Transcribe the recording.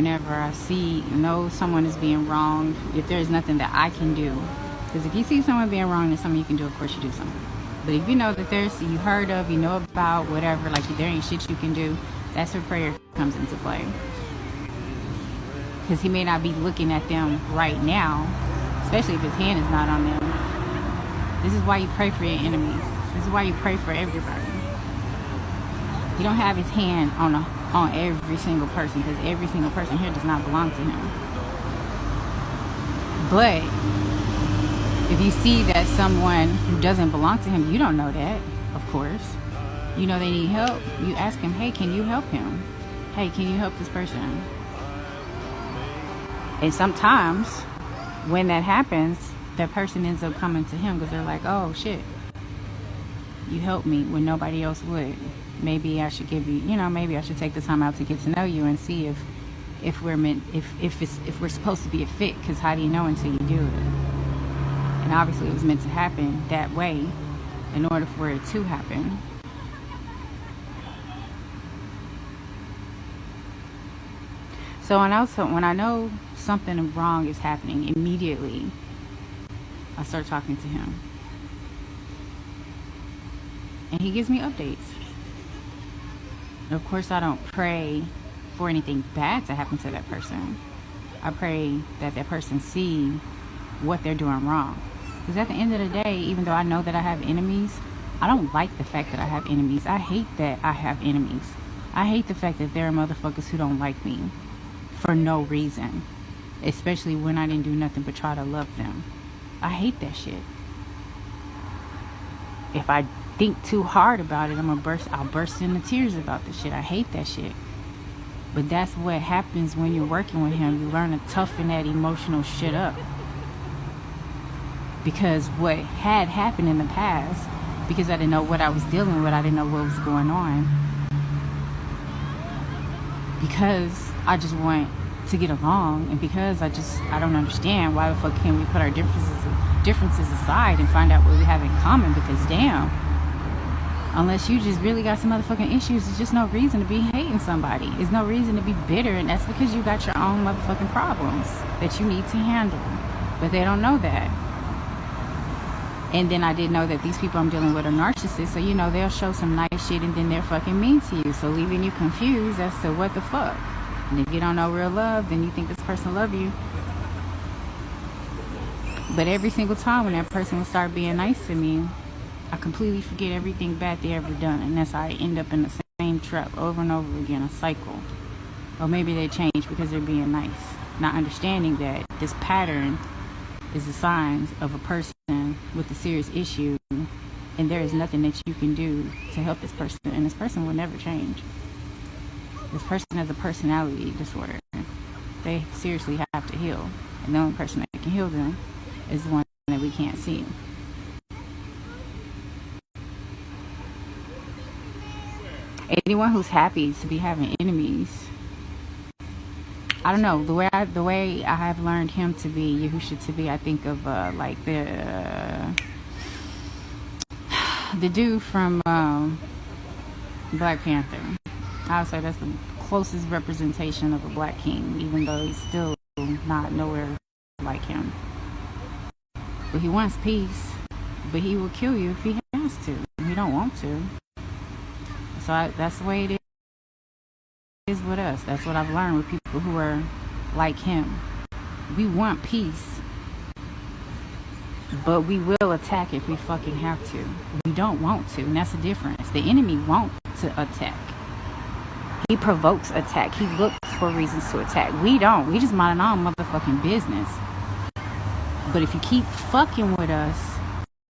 whenever I know someone is being wronged, if there's nothing that I can do. Because if you see someone being wronged, there's something you can do, of course you do something. But if you know that you heard of, you know about, whatever, like there ain't shit you can do, that's where prayer comes into play. Because he may not be looking at them right now, especially if his hand is not on them. This is why you pray for your enemies. This is why you pray for everybody. He don't have his hand on every single person, because every single person here does not belong to him. But if you see that someone who doesn't belong to him, you don't know that, of course. You know they need help. You ask him, hey, can you help him? Hey, can you help this person? And sometimes when that happens, that person ends up coming to him because they're like, oh shit, you helped me when nobody else would. Maybe I should give you, maybe I should take the time out to get to know you and see if we're supposed to be a fit, because how do you know until you do it? And obviously it was meant to happen that way in order for it to happen. So when I know something wrong is happening, immediately I start talking to him. And he gives me updates. And of course, I don't pray for anything bad to happen to that person. I pray that that person see what they're doing wrong. Because at the end of the day, even though I know that I have enemies, I don't like the fact that I have enemies. I hate that I have enemies. I hate the fact that there are motherfuckers who don't like me for no reason. Especially when I didn't do nothing but try to love them. I hate that shit. If I think too hard about it, I'll burst into tears about this shit. I hate that shit. But that's what happens when you're working with him. You learn to toughen that emotional shit up. Because what had happened in the past, because I didn't know what I was dealing with, I didn't know what was going on. Because I just want to get along, and because I don't understand why the fuck can't we put our differences aside and find out what we have in common. Because damn, unless you just really got some motherfucking issues, there's just no reason to be hating somebody. There's no reason to be bitter, and that's because you got your own motherfucking problems that you need to handle. But they don't know that. And then I didn't know that these people I'm dealing with are narcissists, so they'll show some nice shit and then they're fucking mean to you, so leaving you confused as to what the fuck. And if you don't know real love, then you think this person love you. But every single time when that person will start being nice to me, I completely forget everything bad they ever done, and that's how I end up in the same trap over and over again, a cycle. Or maybe they change because they're being nice, not understanding that this pattern is the signs of a person with a serious issue, and there is nothing that you can do to help this person, and this person will never change. This person has a personality disorder. They seriously have to heal, and the only person that can heal them is the one that we can't see. Anyone who's happy to be having enemies, I don't know, the way I have learned him to be, Yahusha to be, I think of like the dude from Black Panther. I would say that's the closest representation of a black king, even though he's still not nowhere like him. But he wants peace, but he will kill you if he has to. He don't want to. So that's the way it is with us. That's what I've learned with people who are like him. We want peace, but we will attack if we fucking have to. We don't want to, and that's the difference. The enemy wants to attack. He provokes attack. He looks for reasons to attack. We don't. We just mind our own motherfucking business. But if you keep fucking with us,